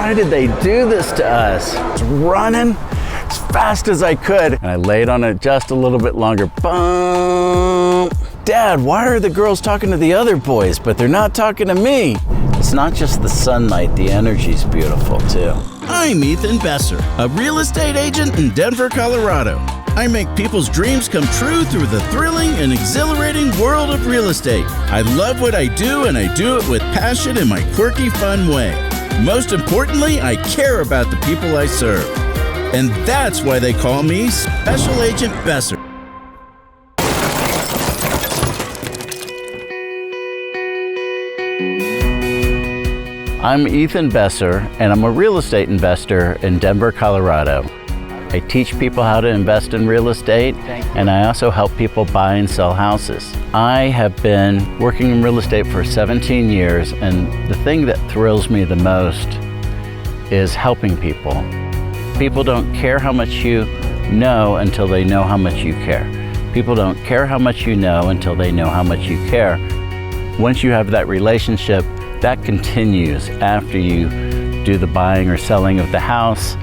why did they do this to us? I was running as fast as I could, and I laid on it just a little bit longer. Boom. Dad, why are the girls talking to the other boys, but they're not talking to me? It's not just the sunlight, the energy's beautiful too. I'm Ethan Besser, a real estate agent in Denver, Colorado. I make people's dreams come true through the thrilling and exhilarating world of real estate. I love what I do, and I do it with passion in my quirky, fun way. Most importantly, I care about the people I serve. And that's why they call me Special Agent Besser. I'm Ethan Besser, and I'm a real estate investor in Denver, Colorado. I teach people how to invest in real estate, and I also help people buy and sell houses. I have been working in real estate for 17 years, and the thing that thrills me the most is helping people. People don't care how much you know until they know how much you care. People don't care how much you know until they know how much you care. Once you have that relationship, that continues after you do the buying or selling of the house.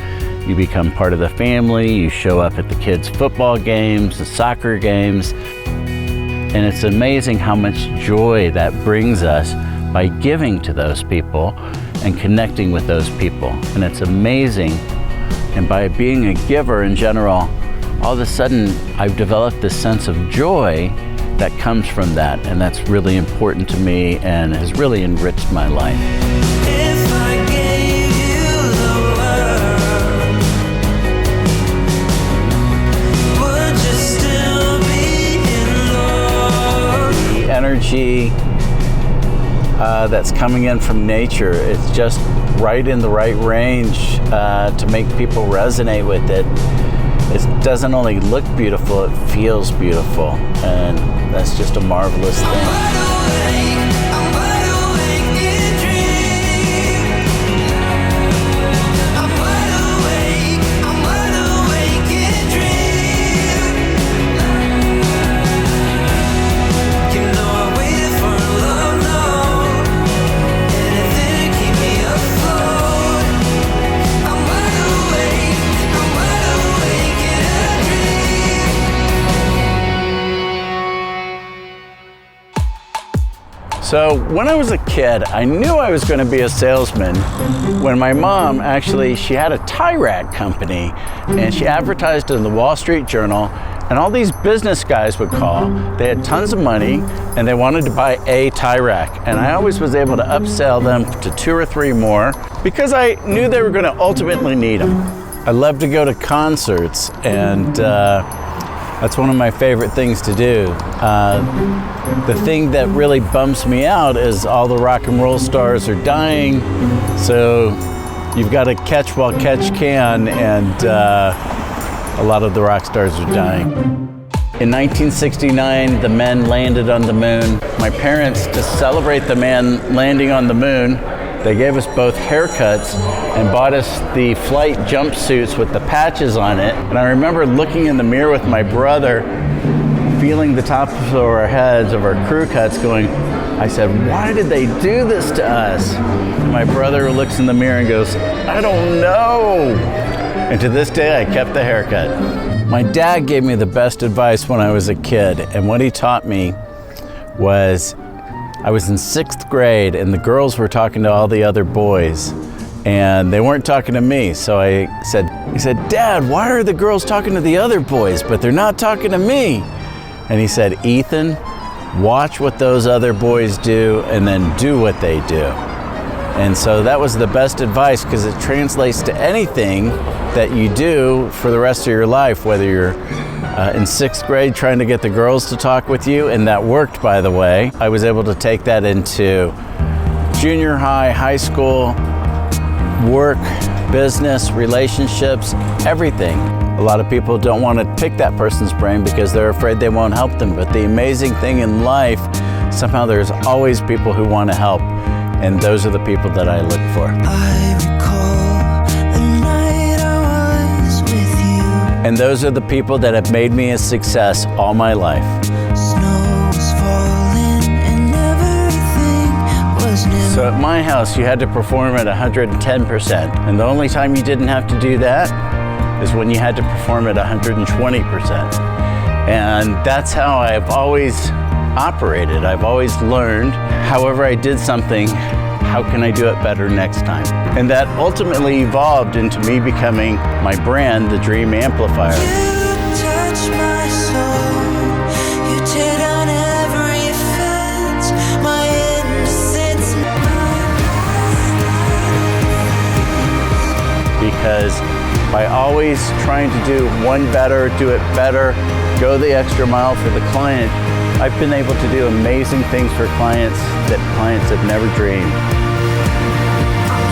You become part of the family, you show up at the kids' football games, the soccer games, and it's amazing how much joy that brings us by giving to those people and connecting with those people. And it's amazing, and by being a giver in general, all of a sudden I've developed this sense of joy that comes from that, and that's really important to me and has really enriched my life. If I gave you the world, would you still be in love? The energy that's coming in from nature, it's just right in the right range to make people resonate with it. It doesn't only look beautiful, it feels beautiful, and that's just a marvelous thing. I'm wide awake in dream. I'm wide awake in dream. You know I waited for love, no. Anything to keep me afloat. I'm wide awake in a dream. So when I was a kid, I knew I was going to be a salesman when my mom she had a tie rack company, and she advertised in the Wall Street Journal, and all these business guys would call. They had tons of money and they wanted to buy a tie rack, and I always was able to upsell them to 2 or 3 more because I knew they were going to ultimately need them. I love to go to concerts, and that's one of my favorite things to do. The thing that really bumps me out is all the rock and roll stars are dying, so you've got to catch while catch can, and a lot of the rock stars are dying. In 1969, the men landed on the moon. My parents, to celebrate the man landing on the moon, they gave us both haircuts and bought us the flight jumpsuits with the patches on it. And I remember looking in the mirror with my brother, feeling the tops of our heads of our crew cuts going, I said, why did they do this to us? And my brother looks in the mirror and goes, I don't know. And to this day, I kept the haircut. My dad gave me the best advice when I was a kid, and what he taught me was, I was in 6th grade and the girls were talking to all the other boys and they weren't talking to me. So he said, Dad, why are the girls talking to the other boys, but they're not talking to me? And he said, Ethan, watch what those other boys do and then do what they do. And so that was the best advice, because it translates to anything that you do for the rest of your life, whether you're in 6th grade trying to get the girls to talk with you, and that worked, by the way. I was able to take that into junior high, high school, work, business, relationships, everything. A lot of people don't want to pick that person's brain because they're afraid they won't help them. But the amazing thing in life, somehow there's always people who want to help. And those are the people that I look for. I recall the night I was with you. And those are the people that have made me a success all my life. Snow was falling and everything was new. So at my house, you had to perform at 110%. And the only time you didn't have to do that is when you had to perform at 120%. And that's how I've always operated. I've always learned, however I did something, how can I do it better next time? And that ultimately evolved into me becoming my brand, the Dream Amplifier. You touch my soul. You tear down every fence. My innocence. Because by always trying to do one better, do it better, go the extra mile for the client, I've been able to do amazing things for clients that clients have never dreamed.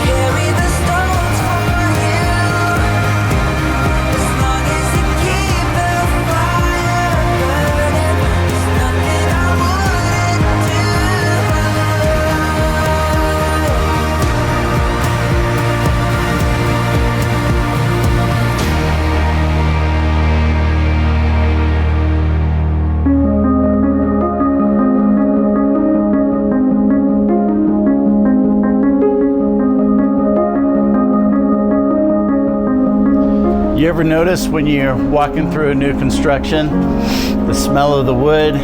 Carry the stones for you. As long as you keep the fire burning, there's nothing I wouldn't do. You ever notice when you're walking through a new construction, the smell of the wood,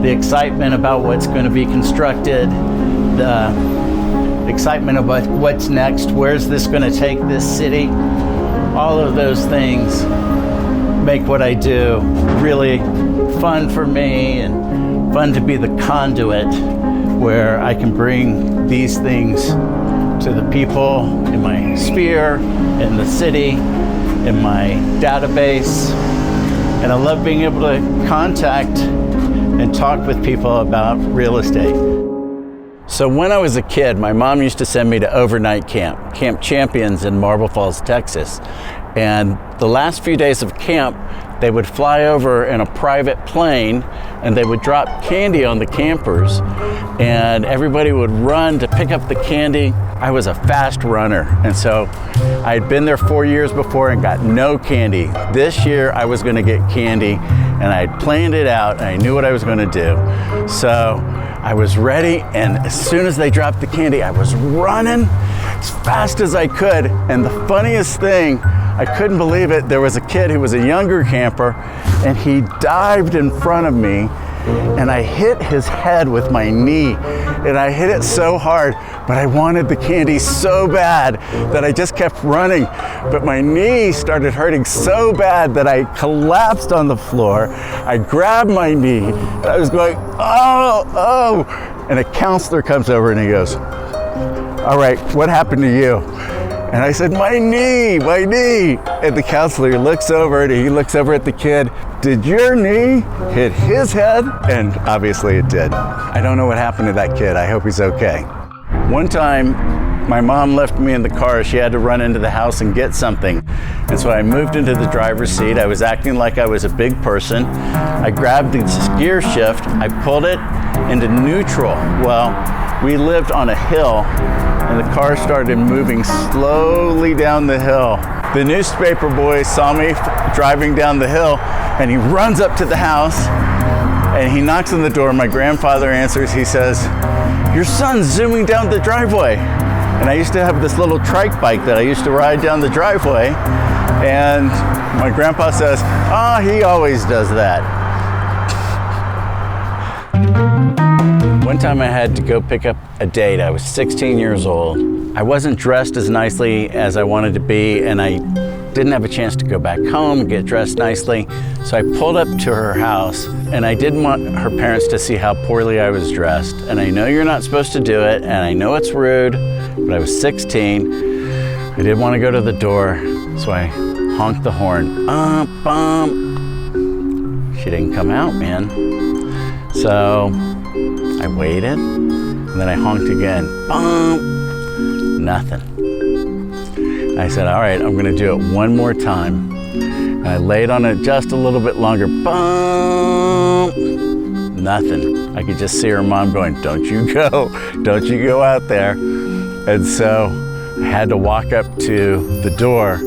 the excitement about what's going to be constructed, the excitement about what's next, where's this going to take this city? All of those things make what I do really fun for me and fun to be the conduit where I can bring these things to the people in my sphere, in the city, in my database. And I love being able to contact and talk with people about real estate. So when I was a kid, my mom used to send me to overnight camp, Camp Champions in Marble Falls, Texas. And the last few days of camp, they would fly over in a private plane and they would drop candy on the campers and everybody would run to pick up the candy. I was a fast runner, and so I had been there 4 years before and got no candy. This year I was gonna get candy and I had planned it out and I knew what I was gonna do. So I was ready, and as soon as they dropped the candy, I was running as fast as I could. And the funniest thing, I couldn't believe it, there was a kid who was a younger camper and he dived in front of me and I hit his head with my knee, and I hit it so hard, but I wanted the candy so bad that I just kept running. But my knee started hurting so bad that I collapsed on the floor. I grabbed my knee, and I was going, oh, and a counselor comes over and he goes, all right, what happened to you? And I said, my knee. And the counselor looks over and he looks over at the kid. Did your knee hit his head? And obviously it did. I don't know what happened to that kid. I hope he's okay. One time, my mom left me in the car. She had to run into the house and get something. And so I moved into the driver's seat. I was acting like I was a big person. I grabbed the gear shift. I pulled it into neutral. Well, we lived on a hill and the car started moving slowly down the hill. The newspaper boy saw me driving down the hill and he runs up to the house and he knocks on the door. My grandfather answers. He says, your son's zooming down the driveway. And I used to have this little trike bike that I used to ride down the driveway. And my grandpa says, he always does that. One time I had to go pick up a date. I was 16 years old. I wasn't dressed as nicely as I wanted to be, and I didn't have a chance to go back home and get dressed nicely. So I pulled up to her house, and I didn't want her parents to see how poorly I was dressed. And I know you're not supposed to do it, and I know it's rude, but I was 16. I didn't want to go to the door, so I honked the horn. She didn't come out, man. So I waited, and then I honked again. Nothing. I said, all right, I'm gonna do it one more time. And I laid on it just a little bit longer. Nothing. I could just see her mom going, don't you go out there. And so I had to walk up to the door,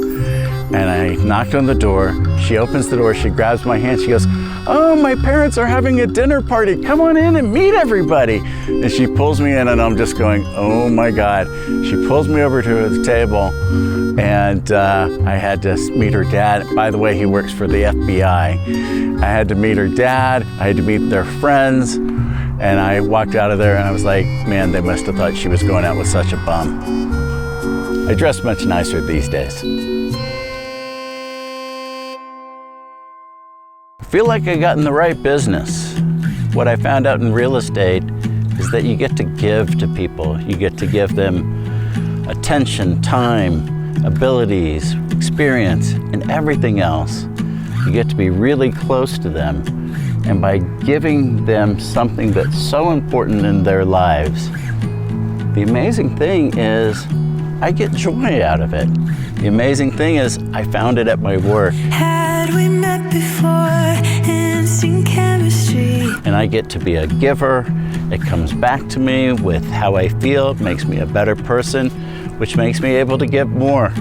and I knocked on the door. She opens the door, she grabs my hand, she goes, "Oh, my parents are having a dinner party. Come on in and meet everybody." And she pulls me in and I'm just going, oh my God. She pulls me over to the table and I had to meet her dad. By the way, he works for the FBI. I had to meet her dad. I had to meet their friends. And I walked out of there and I was like, man, they must have thought she was going out with such a bum. I dress much nicer these days. I feel like I got in the right business. What I found out in real estate is that you get to give to people. You get to give them attention, time, abilities, experience, and everything else. You get to be really close to them. And by giving them something that's so important in their lives, the amazing thing is I get joy out of it. The amazing thing is I found it at my work. Had we met before, instant chemistry. And I get to be a giver. It comes back to me with how I feel. It makes me a better person, which makes me able to give more.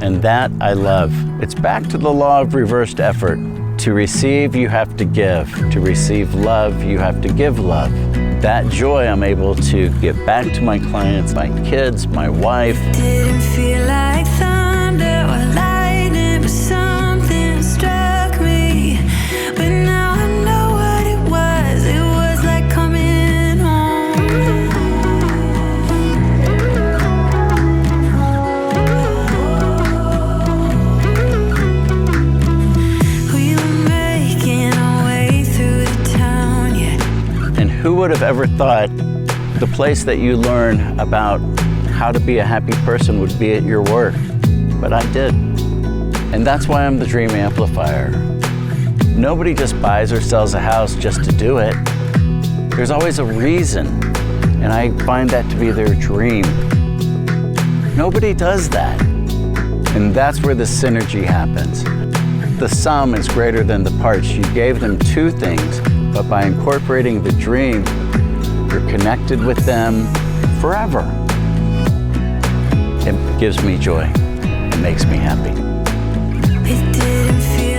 And that I love. It's back to the law of reversed effort. To receive, you have to give. To receive love, you have to give love. That joy I'm able to give back to my clients, my kids, my wife. Didn't feel like thunder or lightning, but something struck me. But now I know what it was. It was like coming home. We were making our way through the town, yeah. And who would have ever thought the place that you learn about how to be a happy person would be at your work? But I did. And that's why I'm the Dream Amplifier. Nobody just buys or sells a house just to do it. There's always a reason, and I find that to be their dream. Nobody does that. And that's where the synergy happens. The sum is greater than the parts. You gave them two things, but by incorporating the dream, you're connected with them forever. It gives me joy. It makes me happy. It didn't feel